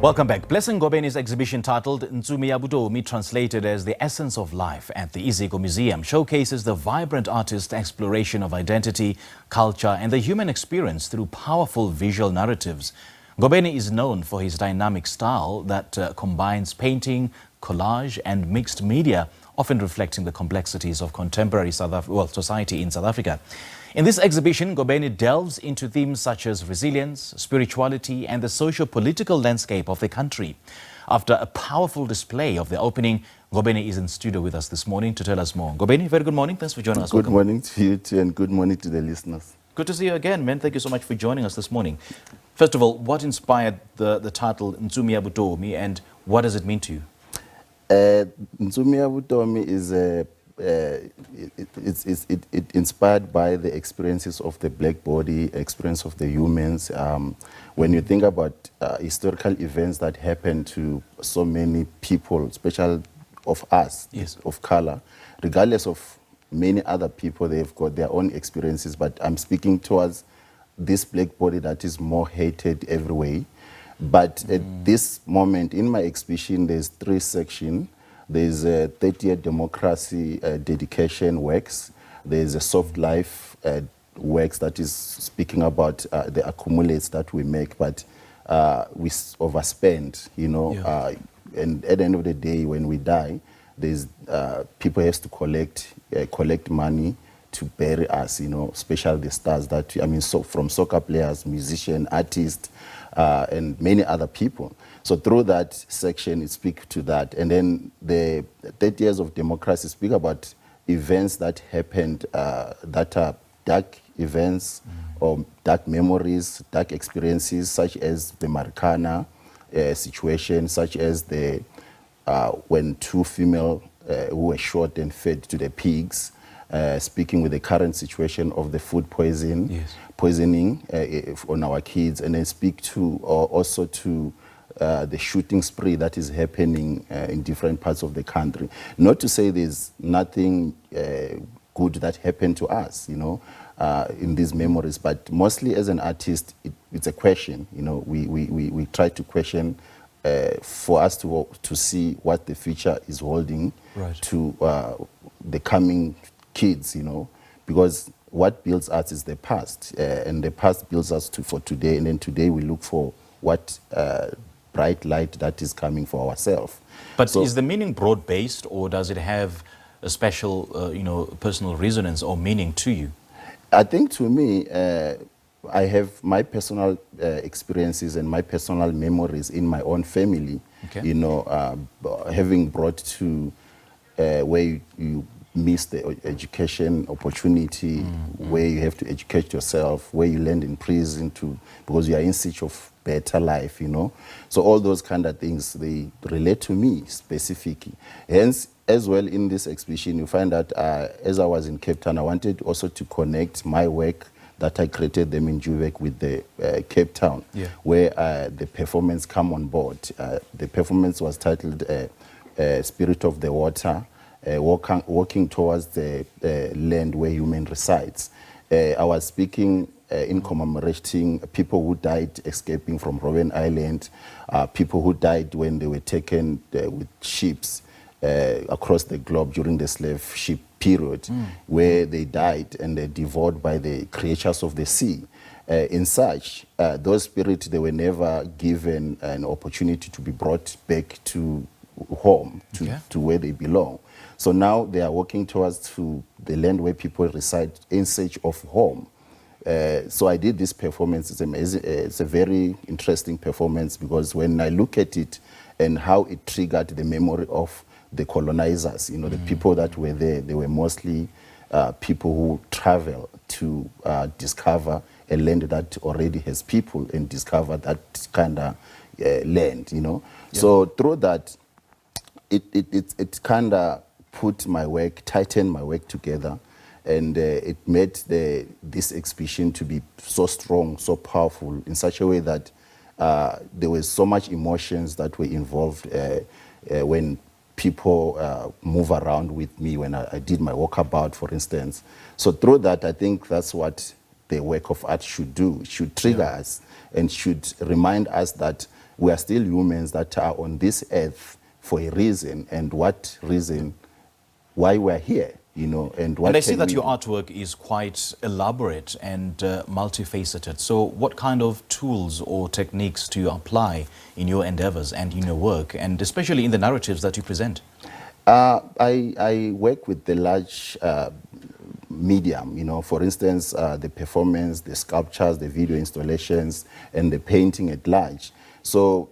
Welcome back. Blessing Ngobeni's exhibition titled Ntsumi Ya Vutomi, translated as The Essence of Life at the Iziko Museum, showcases the vibrant artist's exploration of identity, culture and the human experience through powerful visual narratives. Ngobeni is known for his dynamic style that combines painting, collage and mixed media, often reflecting the complexities of contemporary society in South Africa. In this exhibition, Ngobeni delves into themes such as resilience, spirituality and the socio-political landscape of the country. After a powerful display of the opening, Ngobeni is in studio with us this morning to tell us more. Ngobeni, very good morning. Thanks for joining us. Good morning to you too, and good morning to the listeners. Good to see you again, man. Thank you so much for joining us this morning. First of all, what inspired the title Ntsumi Ya Vutomi and what does it mean to you? Ntsumi Ya Vutomi is it inspired by the experiences of the black body, experience of the humans. When you think about historical events that happen to so many people, especially of us, yes, of color, regardless of many other people, they've got their own experiences, but I'm speaking towards this black body that is more hated every way. But at this moment in my exhibition, there's 3 sections. There's a 30-year democracy dedication works. There's a soft life works that is speaking about the accumulates that we make, but we overspend, you know. Yeah. And at the end of the day, when we die, there's people have to collect money to bury us, you know, especially the stars that, I mean, so from soccer players, musicians, artists, and many other people. So through that section, it speaks to that. And then the 30 years of democracy speak about events that happened that are dark events or dark memories, dark experiences, such as the Marikana situation, such as the when 2 female who were shot and fed to the pigs, speaking with the current situation of the food poisoning on our kids, and then speak to also to the shooting spree that is happening in different parts of the country. Not to say there's nothing good that happened to us, you know, in these memories, but mostly as an artist, it's a question. You know, we try to question for us to see what the future is holding to the coming kids, you know, because what builds us is the past, and the past builds us for today, and then today we look for what bright light that is coming for ourselves. But so, is the meaning broad-based, or does it have a special, you know, personal resonance or meaning to you? I think to me, I have my personal experiences and my personal memories in my own family, you know, having brought to where you miss the education opportunity, where you have to educate yourself, where you land in prison because you are in search of better life, you know. So all those kind of things, they relate to me specifically. Hence, as well in this exhibition, you find that as I was in Cape Town, I wanted also to connect my work that I created them in Joburg with the Cape Town, where the performance come on board. The performance was titled Spirit of the Water, walking towards the land where human resides. I was speaking in commemorating people who died escaping from Robben Island, people who died when they were taken with ships across the globe during the slave ship period, where they died and they're devoured by the creatures of the sea. In such, those spirits, they were never given an opportunity to be brought back to home, to where they belong. So now they are walking towards to the land where people reside in search of home. So I did this performance. It's amazing. It's a very interesting performance because when I look at it and how it triggered the memory of the colonizers, you know, the people that were there, they were mostly people who travel to discover a land that already has people and discover that kind of land, you know. So through that, it kind of put my work, tightened my work together, and it made this exhibition to be so strong, so powerful, in such a way that there was so much emotions that were involved when people move around with me, when I did my walkabout, for instance. So through that, I think that's what the work of art should do. It should trigger us and should remind us that we are still humans that are on this earth for a reason, and what reason, why we're here, you know, and what. And I see can that we your do? artwork is quite elaborate and multifaceted. So what kind of tools or techniques do you apply in your endeavors and in your work, and especially in the narratives that you present? I work with the large medium, you know, for instance, the performance, the sculptures, the video installations, and the painting at large. So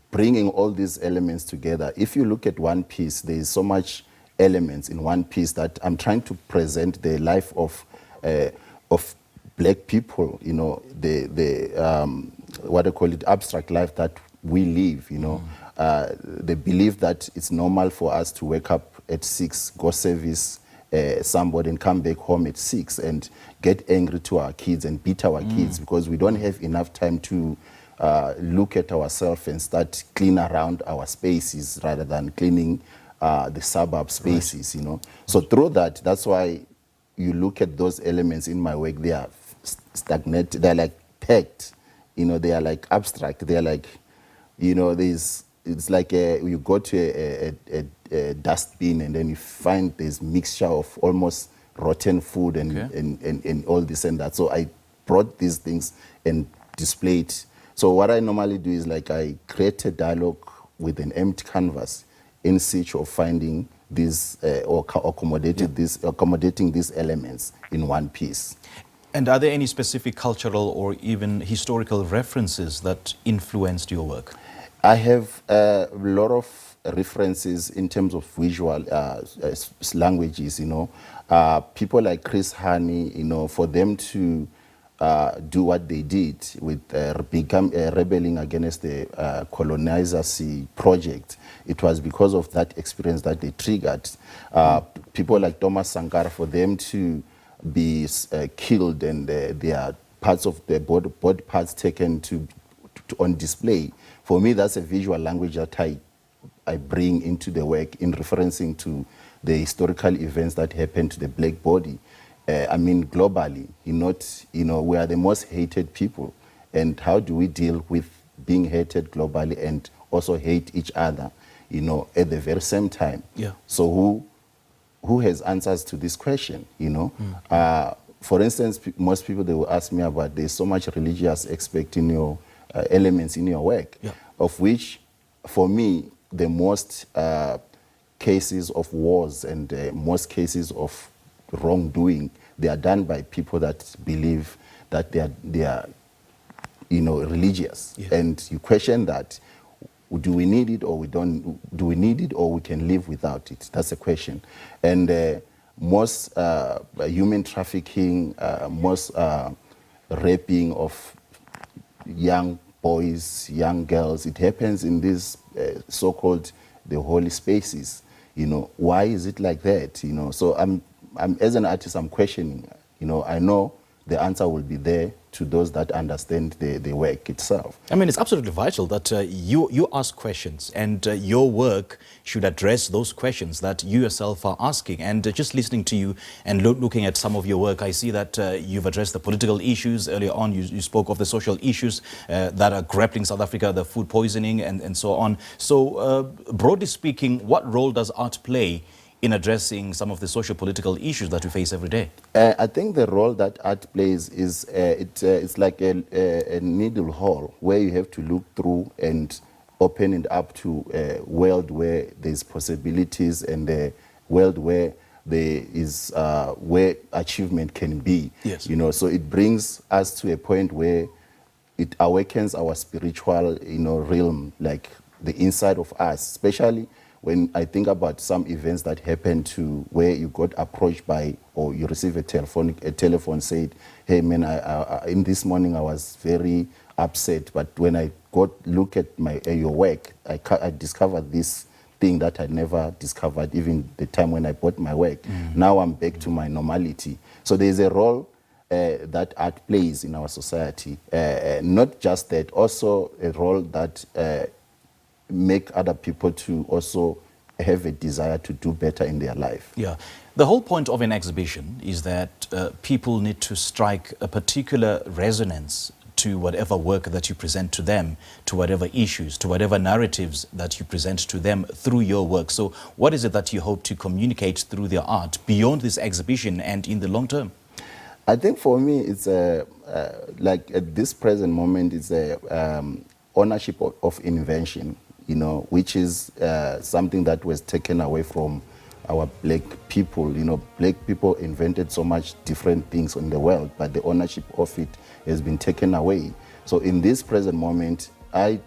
bringing all these elements together, if you look at one piece, there is so much elements in one piece that I'm trying to present the life of black people, you know, what I call it, abstract life that we live, you know. The belief that it's normal for us to wake up at 6, go service somebody and come back home at 6 and get angry to our kids and beat our kids because we don't have enough time to look at ourselves and start clean around our spaces rather than cleaning the suburb spaces, you know. So through that, that's why you look at those elements in my work, they are stagnant, they're like packed, you know, they are like abstract, they're like, you know, it's like you go to a dustbin and then you find this mixture of almost rotten food and all this and that. So I brought these things and displayed. So what I normally do is like I create a dialogue with an empty canvas in search of finding these or accommodating these elements in one piece. And are there any specific cultural or even historical references that influenced your work? I have a lot of references in terms of visual languages, you know. People like Chris Hani, you know, for them to do what they did with rebelling against the colonizers project, it was because of that experience that they triggered. People like Thomas Sankara, for them to be killed and their parts of their body parts taken to on display. For me, that's a visual language that I bring into the work in referencing to the historical events that happened to the black body. I mean, globally, you know, we are the most hated people. And how do we deal with being hated globally and also hate each other, you know, at the very same time? Yeah. So who has answers to this question, you know? For instance, most people, they will ask me about there's so much religious aspect in your elements in your work, of which, for me, the most cases of wars and most cases of wrongdoing, they are done by people that believe that they are you know, religious. And you question that. Do we need it or we don't? Do we need it or we can live without it? That's the question. And most human trafficking, most raping of young boys, young girls, it happens in these so-called the holy spaces. You know, why is it like that? You know, so I'm as an artist, I'm questioning. You know, I know the answer will be there to those that understand the work itself. I mean, it's absolutely vital that you ask questions, and your work should address those questions that you yourself are asking. And just listening to you and looking at some of your work, I see that you've addressed the political issues. Earlier on, you spoke of the social issues that are grappling South Africa, the food poisoning and so on. So broadly speaking, what role does art play in addressing some of the socio-political issues that we face every day? I think the role that art plays is it's like a needle hole where you have to look through and open it up to a world where there's possibilities and a world where there is where achievement can be. Yes. You know, so it brings us to a point where it awakens our spiritual, you know, realm, like the inside of us, especially when I think about some events that happened to where you got approached by or you receive a telephone said, hey man, in this morning I was very upset, but when I look at your work, I discovered this thing that I never discovered even the time when I bought my work. Now I'm back to my normality. So there's a role that art plays in our society. Not just that, also a role that make other people to also have a desire to do better in their life. Yeah. The whole point of an exhibition is that people need to strike a particular resonance to whatever work that you present to them, to whatever issues, to whatever narratives that you present to them through your work. So what is it that you hope to communicate through their art beyond this exhibition and in the long term? I think for me, it's like at this present moment, it's ownership of invention, you know, which is something that was taken away from our black people. You know, black people invented so much different things in the world, but the ownership of it has been taken away. So in this present moment, I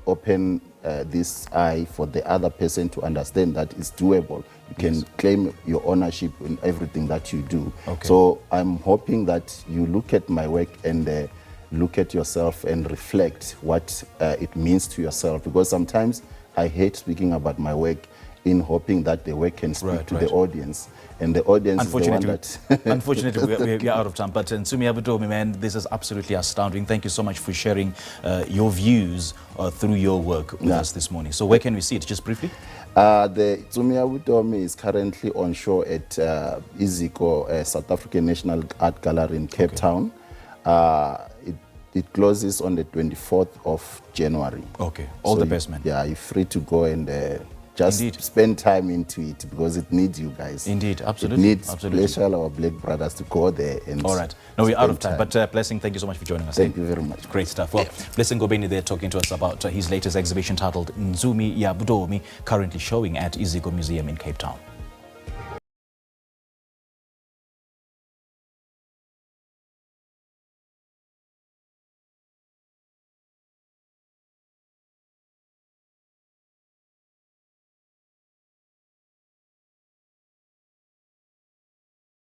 open this eye for the other person to understand that it's doable. You can claim your ownership in everything that you do. Okay. So I'm hoping that you look at my work and look at yourself and reflect what it means to yourself, because sometimes I hate speaking about my work in hoping that the work can speak to the audience, and the audience is the one that... Unfortunately, we are out of time, but Ntsumi Ya Vutomi, man, this is absolutely astounding. Thank you so much for sharing your views through your work with us this morning. So where can we see it, just briefly? The Ntsumi Ya Vutomi is currently on show at Iziko, South African National Art Gallery in Cape Town. It closes on the 24th of January. Okay, all the best, man. Yeah, you're free to go and just spend time into it, because it needs you guys. Indeed, absolutely. It needs special our black brothers to go there and... All right. No, we're out of time. But Blessing, thank you so much for joining us. Thank you very much. Great stuff. Well, Blessing Ngobeni there talking to us about his latest exhibition titled Ntsumi Ya Vutomi, currently showing at Iziko Museum in Cape Town.